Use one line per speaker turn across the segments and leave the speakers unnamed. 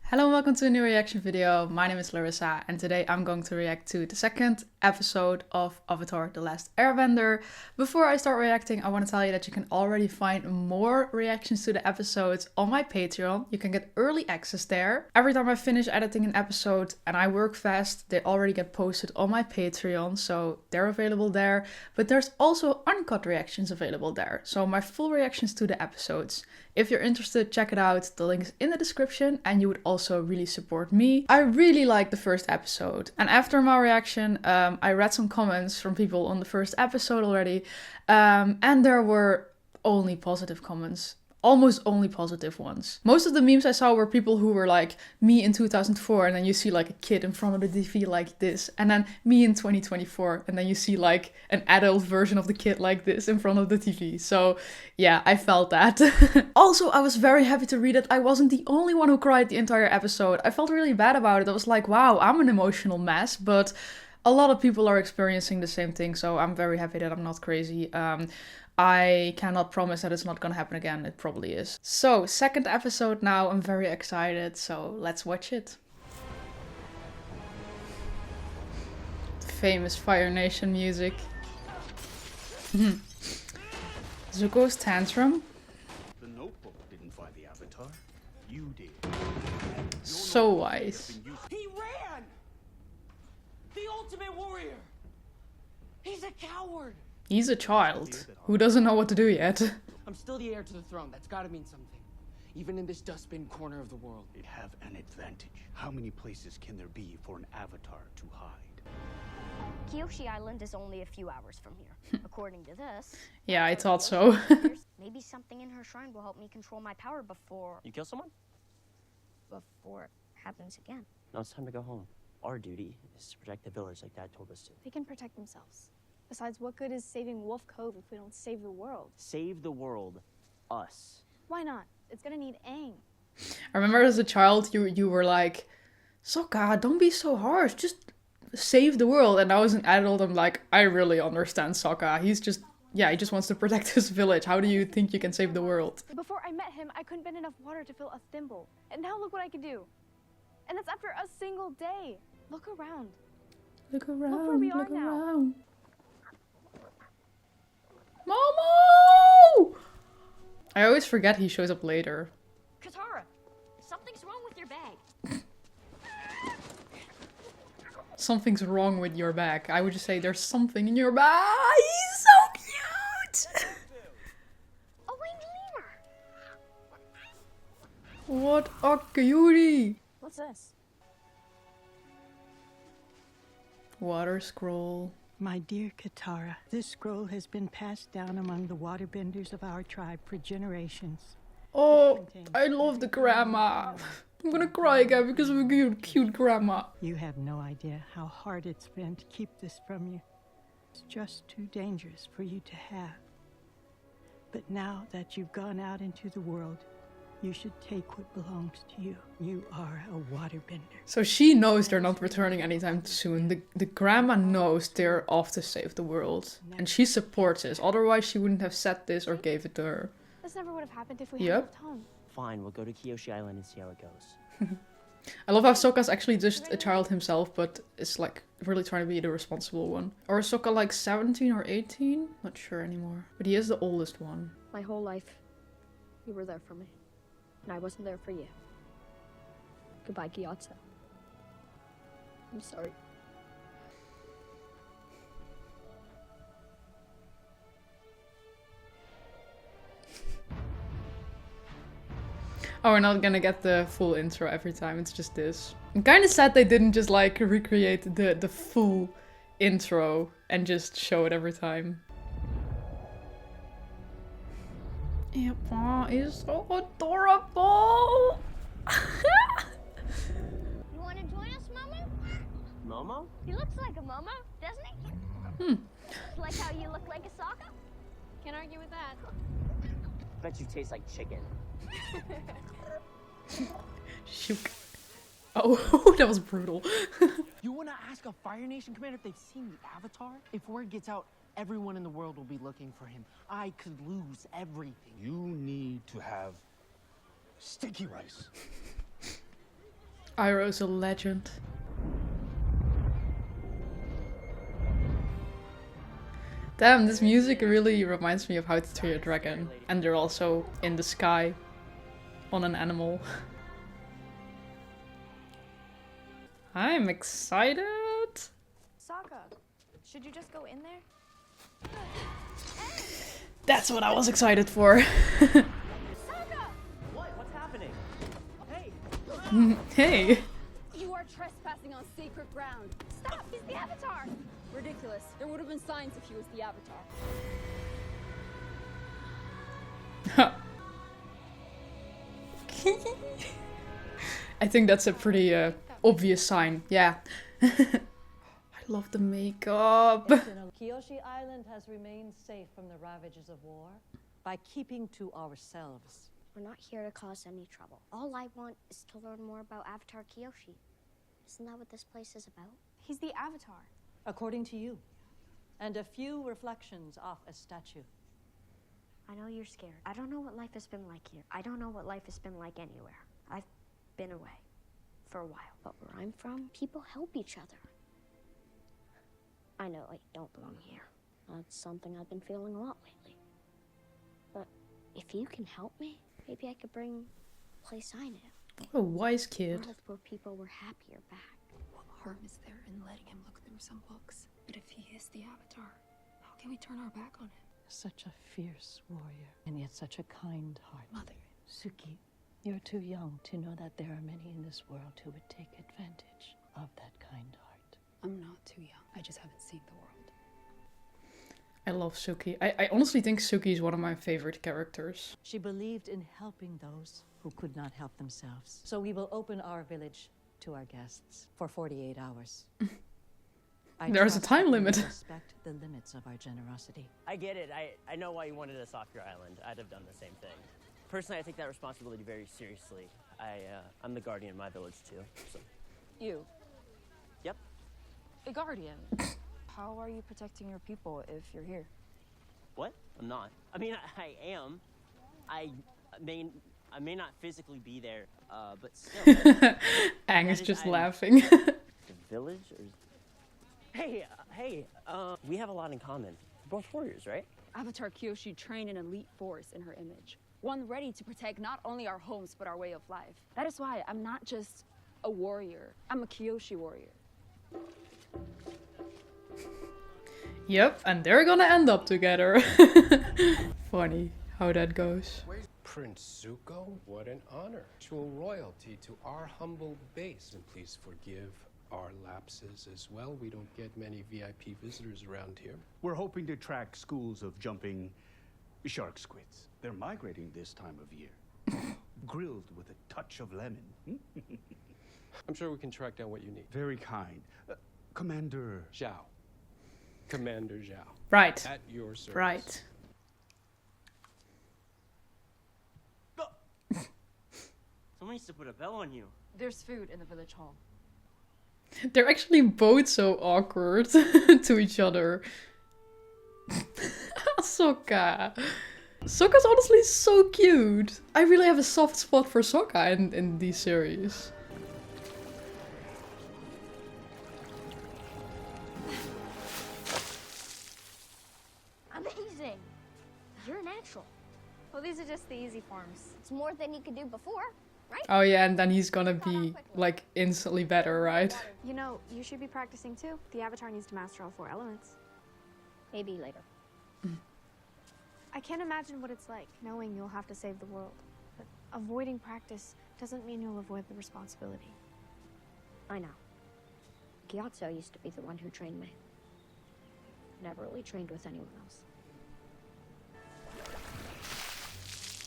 Hello and welcome to a new reaction video. My name is Larissa and today I'm going to react to the second episode of Avatar: The Last Airbender. Before I start reacting, I want to tell you that you can already find more reactions to the episodes on my Patreon. You can get early access there. Every time I finish editing an episode and I work fast, they already get posted on my Patreon, so they're available there. But there's also uncut reactions available there, so my full reactions to the episodes. If you're interested, check it out. The link is in the description and you would also really support me. I really liked the first episode. And after my reaction, I read some comments from people on the first episode already. And there were only positive comments. Almost only positive ones. Most of the memes I saw were people who were like me in 2004 and then you see like a kid in front of the TV like this, and then me in 2024 and then you see like an adult version of the kid like this in front of the TV. So yeah, I felt that. Also, I was very happy to read that I wasn't the only one who cried the entire episode. I felt really bad about it. I was like, wow, I'm an emotional mess, but a lot of people are experiencing the same thing, so I'm very happy that I'm not crazy. I cannot promise that it's not gonna happen again. It probably is. So, second episode now. I'm very excited, so let's watch it. The famous Fire Nation music. Zuko's tantrum.
The notebook didn't find the Avatar. You did.
So wise.
He ran! The ultimate warrior! He's a coward!
He's a child who doesn't know what to do yet.
I'm still the heir to the throne. That's gotta mean something. Even in this dustbin corner of the world.
They have an advantage. How many places can there be for an Avatar to hide?
Kyoshi Island is only a few hours from here, according to this.
Yeah, I thought so.
Maybe something in her shrine will help me control my power before...
You kill someone?
before it happens again.
Now it's time to go home. Our duty is to protect the village like Dad told us to.
They can protect themselves. Besides, what good is saving Wolf Cove if we don't save the world?
Save the world. Us.
Why not? It's gonna need Aang.
I remember as a child, you were like, Sokka, don't be so harsh. Just save the world. And now as an adult, I'm like, I really understand Sokka. He's just, yeah, he just wants to protect his village. How do you think you can save the world?
Before I met him, I couldn't bend enough water to fill a thimble. And now look what I can do. And that's after a single day. Look around.
Look around,
Look where we are now.
around. Momo! I always forget he shows up later.
Katara, something's wrong with your bag.
Something's wrong with your bag. I would just say there's something in your bag. He's so cute!
A winged lemur!
What a cutie!
What's this?
Water scroll.
My dear Katara, this scroll has been passed down among the waterbenders of our tribe for generations.
Oh, I love the grandma. I'm gonna cry again because of a cute grandma.
You have no idea how hard it's been to keep this from you. It's just too dangerous for you to have. But now that you've gone out into the world, you should take what belongs to you. You are a waterbender.
So she knows they're not returning anytime soon. The grandma knows they're off to save the world. And she supports this. Otherwise she wouldn't have said this or gave it to her.
This never would have happened if we
Yep.
hadn't left home.
Fine, we'll go to Kyoshi Island and see how it goes.
I love how Sokka's actually just a child himself, but is like really trying to be the responsible one. Or is Sokka like 17 or 18? Not sure anymore. But he is the oldest one.
My whole life, you were there for me. And I wasn't there for you. Goodbye, Gyatso. I'm sorry.
Oh, we're not gonna get the full intro every time, it's just this. I'm kinda sad they didn't just like recreate the full intro and just show it every time. Appa is so adorable!
You want to join us, Momo?
Momo?
He looks like a Momo, doesn't he? Like how you look like a Sokka?
Can't argue with that.
Bet you taste like chicken.
Shook. Oh, that was brutal.
You wanna ask a Fire Nation commander if they've seen the Avatar? If word gets out, everyone in the world will be looking for him. I could lose everything.
You need to have sticky rice.
Iroh's a legend. Damn, this music really reminds me of How to Train Your Dragon. And they're also in the sky on an animal. I'm excited.
Sokka, should you just go in there?
That's what I was excited for.
Sokka!
What? What's happening? Hey!
Hey.
You are trespassing on sacred ground.
Stop! He's the Avatar!
Ridiculous. There would have been signs if he was the Avatar.
I think that's a pretty obvious sign, yeah. I love the makeup.
Kyoshi Island has remained safe from the ravages of war by keeping to ourselves.
We're not here to cause any trouble. All I want is to learn more about Avatar Kyoshi. Isn't that what this place is about?
He's the Avatar.
According to you. And a few reflections off a statue.
I know you're scared. I don't know what life has been like here. I don't know what life has been like anywhere. I've been away for a while. But where I'm from, people help each other. I know I don't belong here. That's something I've been feeling a lot lately. But if you can help me, maybe I could bring a place I knew.
What a wise kid.
World where people were happier back.
What harm is there in letting him look through some books? But if he is the Avatar, how can we turn our back on him?
Such a fierce warrior, and yet such a kind heart.
Mother.
Suki, you're too young to know that there are many in this world who would take advantage of that kind heart.
I'm not too young. I just haven't seen the world.
I love Suki. I honestly think Suki is one of my favorite characters.
She believed in helping those who could not help themselves. So we will open our village to our guests for 48 hours.
There's a time limit.
Respect the limits of our generosity.
I get it. I know why you wanted us off your island. I'd have done the same thing. Personally, I take that responsibility very seriously. I'm the guardian of my village too. So.
You.
Yep.
A guardian. How are you protecting your people if you're here?
What? I'm not. I mean, I am. I may not physically be there, but still.
Aang is just laughing.
The village? Or... Hey, we have a lot in common. We're both warriors, right?
Avatar Kyoshi trained an elite force in her image. One ready to protect not only our homes, but our way of life. That is why I'm not just a warrior. I'm a Kyoshi warrior.
Yep, and they're gonna end up together. Funny how that goes.
Prince Zuko, what an honor. Actual royalty to our humble base. And please forgive our lapses as well. We don't get many VIP visitors around here.
We're hoping to track schools of jumping shark squids. They're migrating this time of year. Grilled with a touch of lemon.
I'm sure we can track down what you need.
Very kind. Commander
Zhao. Commander Zhao.
Right.
At your service.
Right.
Someone needs to put a bell on you.
There's food in the village hall.
They're actually both so awkward to each other. Sokka. Sokka's honestly so cute. I really have a soft spot for Sokka in these series.
Amazing! You're natural.
Well, these are just the easy forms.
It's more than you could do before, right?
Oh yeah, and then he's gonna be like instantly better, right?
You know, you should be practicing too. The Avatar needs to master all 4 elements.
Maybe later.
I can't imagine what it's like, knowing you'll have to save the world. But avoiding practice doesn't mean you'll avoid the responsibility.
I know. Gyatso used to be the one who trained me. Never really trained with anyone else.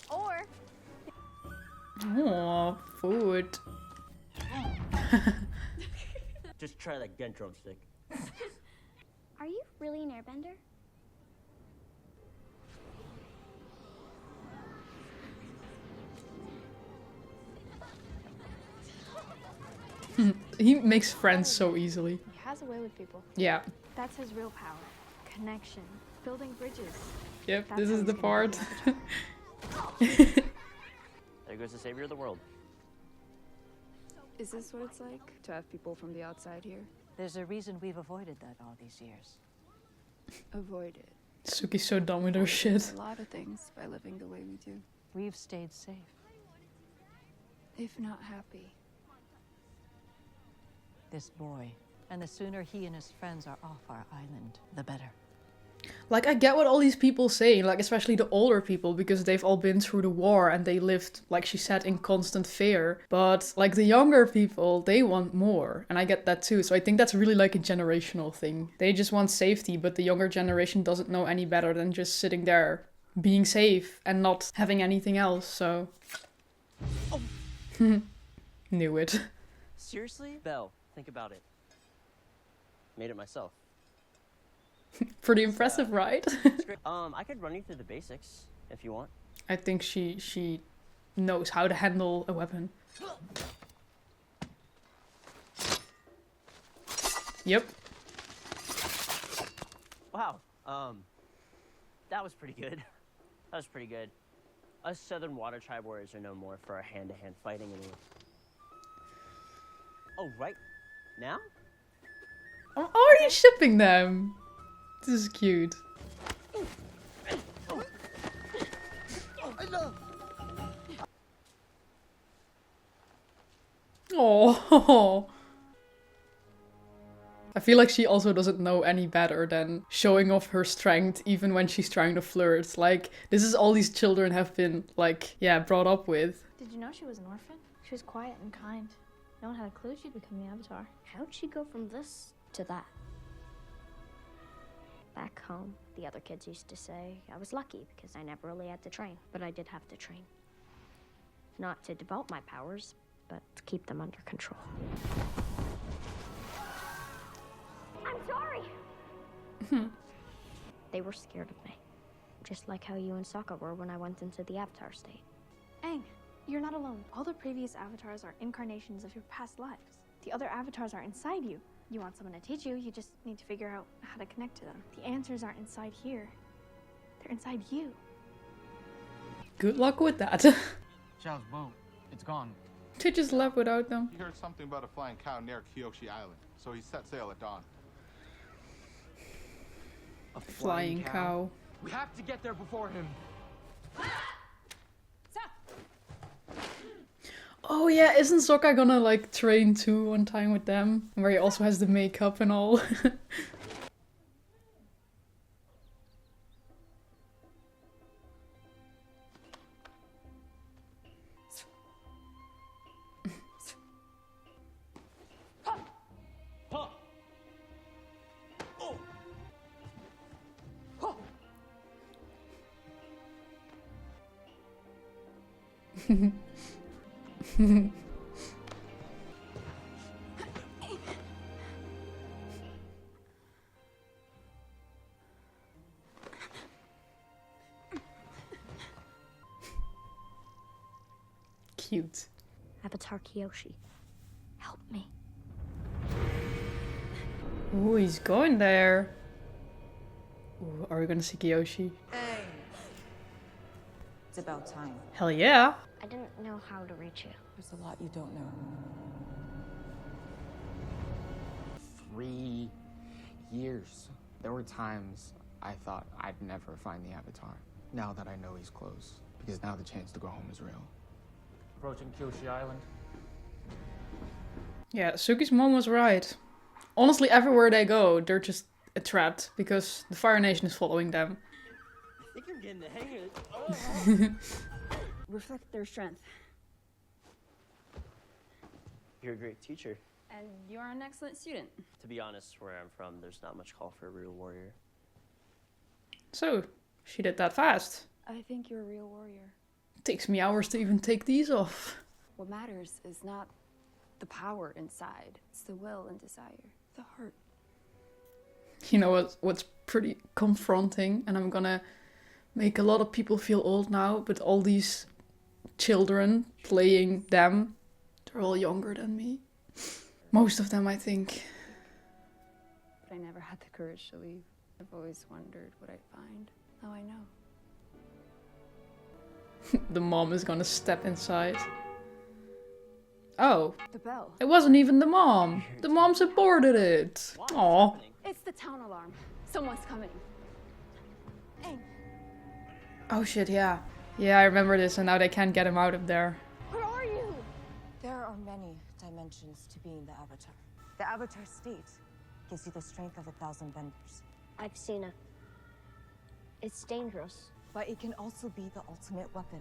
Or...
Oh, food.
Just try that gun drumstick.
Are you really an airbender?
He makes friends so easily.
He has a way with people.
Yeah.
That's his real power. Connection. Building bridges.
Yep,
That's
this
how
is
he's
the
gonna
part.
be the Avatar.
There goes the savior of the world.
Is this what it's like to have people from the outside here?
There's a reason we've avoided that all these years.
Avoid it.
Suki's so done with her shit.
A lot of things by living the way we do.
We've stayed safe.
If not happy.
This boy. And the sooner he and his friends are off our island, the better.
Like, I get what all these people say, like, especially the older people, because they've all been through the war and they lived, like she said, in constant fear. But, like, the younger people, they want more. And I get that too. So I think that's really like a generational thing. They just want safety, but the younger generation doesn't know any better than just sitting there, being safe and not having anything else, so...
Oh.
Knew it.
Seriously? Belle, think about it. Made it myself.
Pretty impressive, right?
I could run you through the basics if you want.
I think she knows how to handle a weapon. Yep.
Wow. That was pretty good. That was pretty good. Us Southern Water Tribe warriors are known more for our hand-to-hand fighting anyway. Oh, right. Now?
I'm already shipping them. This is cute. Oh. I feel like she also doesn't know any better than showing off her strength even when she's trying to flirt. Like, this is all these children have been, like, yeah, brought up with.
Did you know she was an orphan? She was quiet and kind. No one had a clue she'd become the Avatar.
How'd she go from this to that? Back home, the other kids used to say I was lucky because I never really had to train. But I did have to train. Not to develop my powers, but to keep them under control. I'm sorry! They were scared of me. Just like how you and Sokka were when I went into the Avatar state.
Aang, you're not alone. All the previous avatars are incarnations of your past lives. The other avatars are inside you. You want someone to teach you, you just need to figure out how to connect to them. The answers aren't inside here. They're inside you.
Good luck with that.
Zhao's boat. It's gone.
They just left without them.
He heard something about a flying cow near Kyoshi Island, so he set sail at dawn.
A flying cow.
We have to get there before him.
Oh yeah, isn't Sokka gonna like train too one time with them? Where he also has the makeup and all. Cute.
Avatar Kyoshi, help me.
Ooh, he's going there. Ooh, are we gonna see Kyoshi?
Hey. It's about time.
Hell yeah.
I didn't know how to reach you.
There's a lot you don't know.
3 years. There were times I thought I'd never find the Avatar. Now that I know he's close, because now the chance to go home is real.
Approaching Kyoshi Island.
Yeah, Suki's mom was right. Honestly, everywhere they go, they're just a threat because the Fire Nation is following them.
I think I'm getting the hang of it.
Reflect their strength.
You're a great teacher.
And you're an excellent student.
To be honest, where I'm from, there's not much call for a real warrior.
So, she did that fast.
I think you're a real warrior.
It takes me hours to even take these off.
What matters is not the power inside. It's the will and desire. The heart.
You know what's pretty confronting, and I'm gonna make a lot of people feel old now, but all these children playing them, they're all younger than me. Most of them, I think.
But I never had the courage to leave. I've always wondered what I'd find. Now I know.
The mom is gonna step inside. Oh.
The bell.
It wasn't even the mom. The mom supported it. Aw.
It's the town alarm. Someone's coming. Hey.
Oh shit, yeah. Yeah, I remember this and now they can't get him out of there.
Where are you?
There are many dimensions to being the Avatar. The Avatar state gives you the strength of 1,000 benders.
I've seen it. It's dangerous.
But it can also be the ultimate weapon.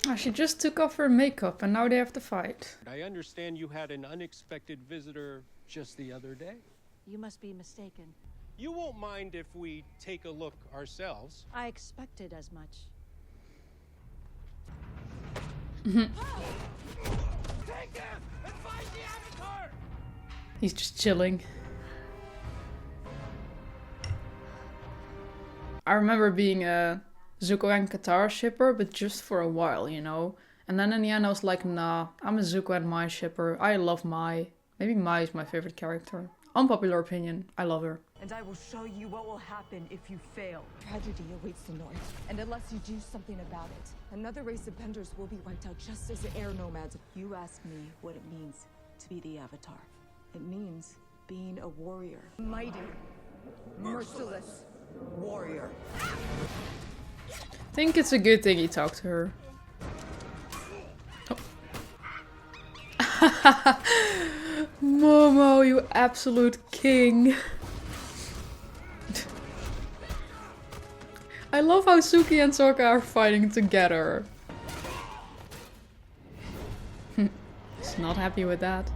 Oh, she just took off her makeup and now they have to fight.
I understand you had an unexpected visitor just the other day.
You must be mistaken.
You won't mind if we take a look ourselves.
I expected as much.
Take him and find the Avatar!
He's just chilling. I remember being a Zuko and Katara shipper, but just for a while, you know? And then in the end I was like, nah, I'm a Zuko and Mai shipper. I love Mai. Maybe Mai is my favorite character. Unpopular opinion, I love her.
And I will show you what will happen if you fail. Tragedy awaits the North, and unless you do something about it, another race of benders will be wiped out just as the air nomads. You ask me what it means to be the Avatar. It means being a warrior. Mighty, merciless warrior.
I think it's a good thing he talked to her. Oh. Momo, you absolute king. I love how Suki and Sokka are fighting together. He's not happy with that.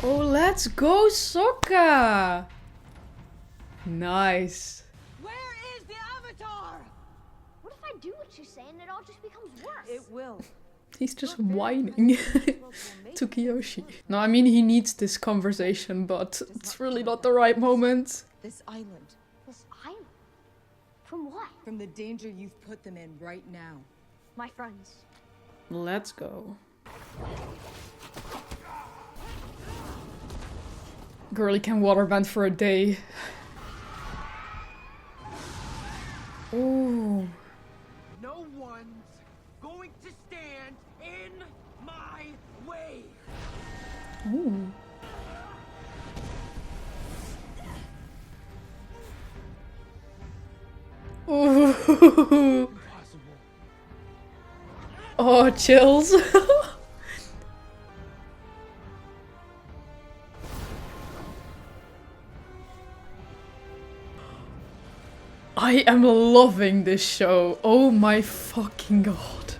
Oh, let's go, Sokka! Nice.
Where is the Avatar? What if I do what you say and it all just becomes worse?
It will.
He's just whining to Kyoshi. No, I mean he needs this conversation, but it's really not the right moment.
This island.
This island? From what?
From the danger you've put them in right now.
My friends.
Let's go. Girlie can waterbend for a day. Ooh.
No one's going to stand in my way.
Ooh. Ooh. Oh, chills. I am loving this show. Oh my fucking god.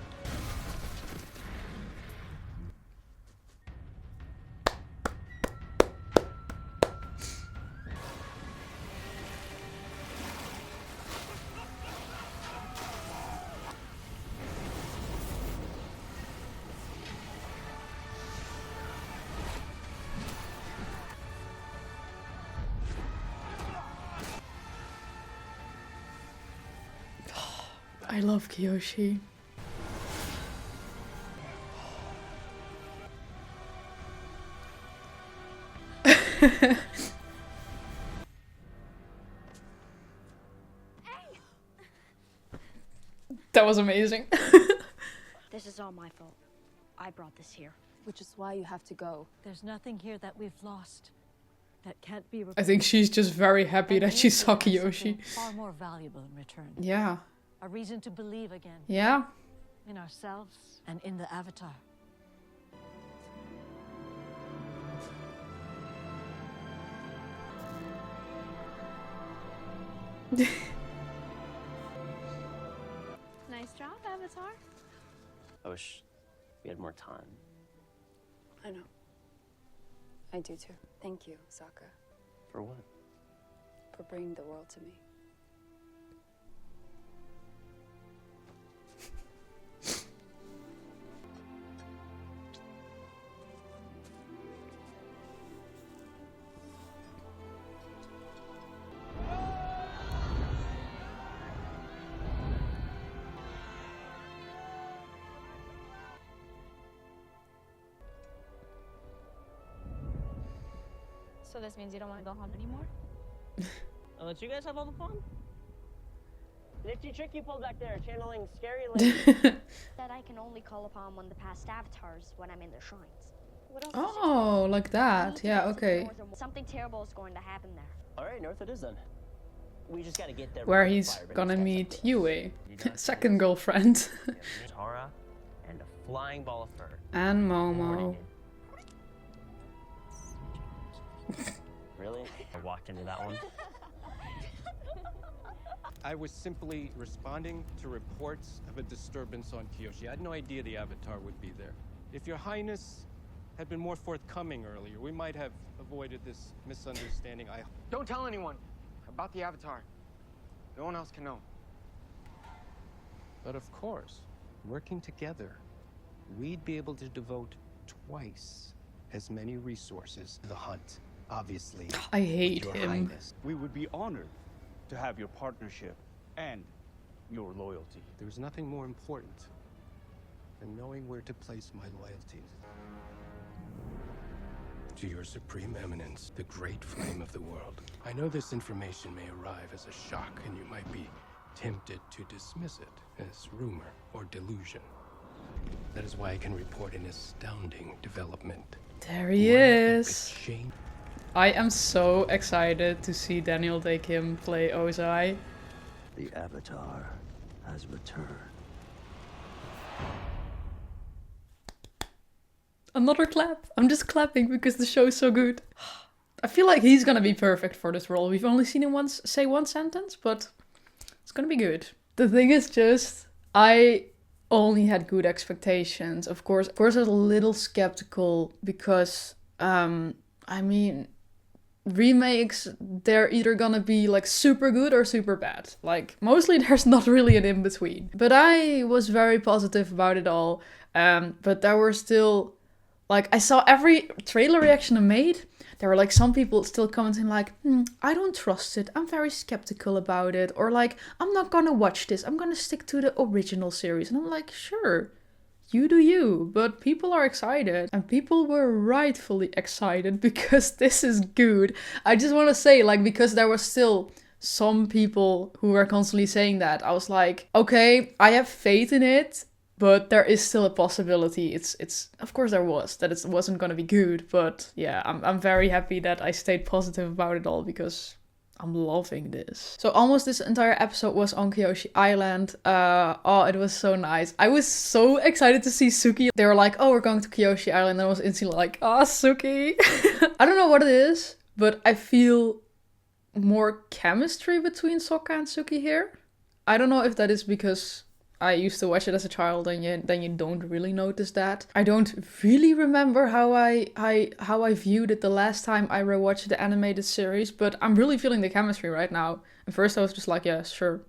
I love Kyoshi. That was amazing.
This is all my fault. I brought this here.
Which is why you have to go.
There's nothing here that we've lost that can't be
I think she's just very happy that she saw Kyoshi.
Far more valuable in return.
Yeah.
A reason to believe again.
Yeah.
In ourselves and in the Avatar.
Nice job, Avatar.
I wish we had more time.
I know. I do too. Thank you, Sokka.
For what?
For bringing the world to me.
So this means you don't want to go home anymore?
I'll let you guys have all the fun. Nifty trick you pulled back there, channeling scary lady.
That I can only call upon one of the past avatars when I'm in the shrines. What else?
Oh, like that. Yeah, okay.
Something terrible is going to happen there.
Alright, north it is then. We just gotta get there.
Where he's gonna meet Yue, second girlfriend.
Tara and a flying ball of fur.
And Momo.
Really? I walked into that one.
I was simply responding to reports of a disturbance on Kyoshi. I had no idea the Avatar would be there. If Your Highness had been more forthcoming earlier, we might have avoided this misunderstanding.
Don't tell anyone about the Avatar. No one else can know.
But of course, working together, we'd be able to devote twice as many resources to the hunt. Obviously,
I hate
Your
him.
Highness.
We would be honored to have your partnership and your loyalty.
There's nothing more important than knowing where to place my loyalties. To your supreme eminence, the great flame of the world. I know this information may arrive as a shock, and you might be tempted to dismiss it as rumor or delusion. That is why I can report an astounding development.
There he is. I am so excited to see Daniel Day Kim play Ozai.
The Avatar has returned.
Another clap. I'm just clapping because the show's so good. I feel like he's gonna be perfect for this role. We've only seen him once say one sentence, but it's gonna be good. The thing is just, I only had good expectations. Of course, I was a little skeptical because, I mean, remakes, they're either gonna be like super good or super bad. Like, mostly there's not really an in-between. But I was very positive about it all. But there were still, like, I saw every trailer reaction I made. There were like some people still commenting like, I don't trust it. I'm very skeptical about it. Or like, I'm not gonna watch this. I'm gonna stick to the original series. And I'm like, sure, you do you. But people are excited. And people were rightfully excited because this is good. I just want to say, like, because there was still some people who were constantly saying that, I was like, okay, I have faith in it. But there is still a possibility. It's of course there was, that it wasn't gonna be good. But yeah, I'm very happy that I stayed positive about it all because I'm loving this. So almost this entire episode was on Kyoshi Island. Oh, it was so nice. I was so excited to see Suki. They were like, oh, we're going to Kyoshi Island. And I was instantly like, oh, Suki. I don't know what it is, but I feel more chemistry between Sokka and Suki here. I don't know if that is because I used to watch it as a child and then you don't really notice that. I don't really remember how I viewed it the last time I rewatched the animated series, but I'm really feeling the chemistry right now. At first I was just like, yeah, sure,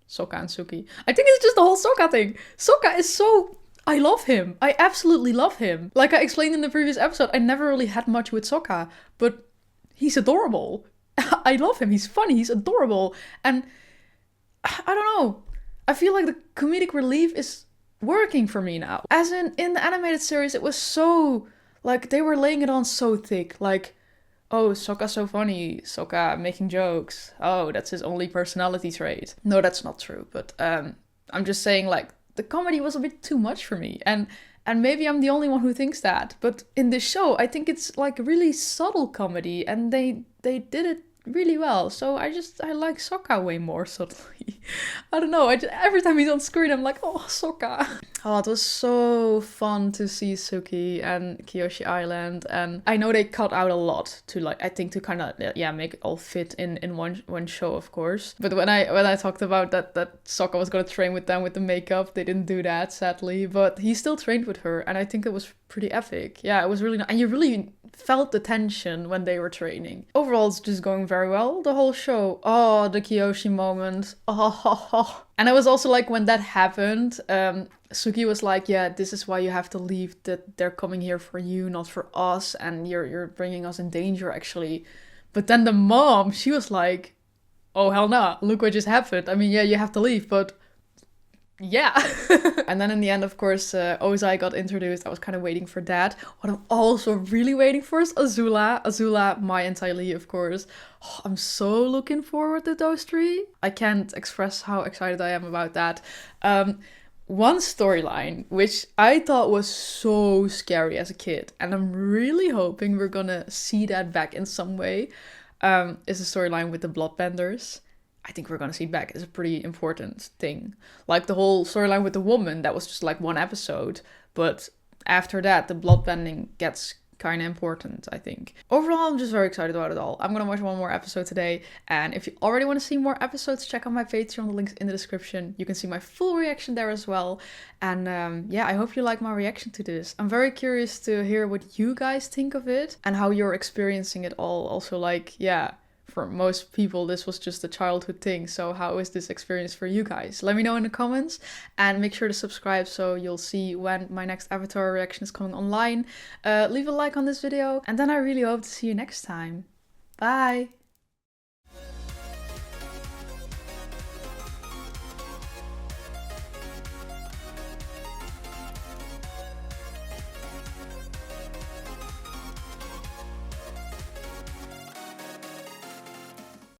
Sokka and Suki. I think it's just the whole Sokka thing. Sokka is so... I love him. I absolutely love him. Like I explained in the previous episode, I never really had much with Sokka, but he's adorable. I love him. He's funny. He's adorable. And I don't know. I feel like the comedic relief is working for me now. As in the animated series, it was so, like, they were laying it on so thick. Like, oh, Sokka's so funny. Sokka making jokes. Oh, that's his only personality trait. No, that's not true. But I'm just saying, like, the comedy was a bit too much for me. And maybe I'm the only one who thinks that. But in this show, I think it's, like, really subtle comedy. And they did it really well. So I like Sokka way more subtly. I don't know. Every time he's on screen, I'm like, oh, Sokka. Oh, it was so fun to see Suki and Kyoshi Island. And I know they cut out a lot to, like, I think to kind of, yeah, make it all fit in one show, of course. But when I talked about that Sokka was going to train with them with the makeup, they didn't do that, sadly. But he still trained with her. And I think it was pretty epic. Yeah, it was really nice. And you really felt the tension when they were training. Overall, it's just going very well, the whole show. Oh, the Kyoshi moment. Oh. And I was also like, when that happened, Suki was like, yeah, this is why you have to leave, that they're coming here for you, not for us, and you're bringing us in danger, actually. But then the mom, she was like, oh, hell nah, look what just happened. I mean, yeah, you have to leave, but yeah. And then in the end, of course, Ozai got introduced. I was kind of waiting for that. What I'm also really waiting for is Azula. Azula, Mai and Ty Lee, of course. Oh, I'm so looking forward to those three. I can't express how excited I am about that. One storyline, which I thought was so scary as a kid, and I'm really hoping we're gonna see that back in some way, is the storyline with the bloodbenders. I think we're gonna see it back. It's a pretty important thing. Like the whole storyline with the woman, that was just like one episode, but after that, the bloodbending gets kind of important, I think. Overall, I'm just very excited about it all. I'm gonna watch one more episode today, and if you already want to see more episodes, check out my Patreon, the link's in the description. You can see my full reaction there as well. And yeah, I hope you like my reaction to this. I'm very curious to hear what you guys think of it and how you're experiencing it all. Also, like, yeah, for most people, this was just a childhood thing. So how is this experience for you guys? Let me know in the comments, and make sure to subscribe so you'll see when my next Avatar reaction is coming online. Leave a like on this video, and then I really hope to see you next time. Bye!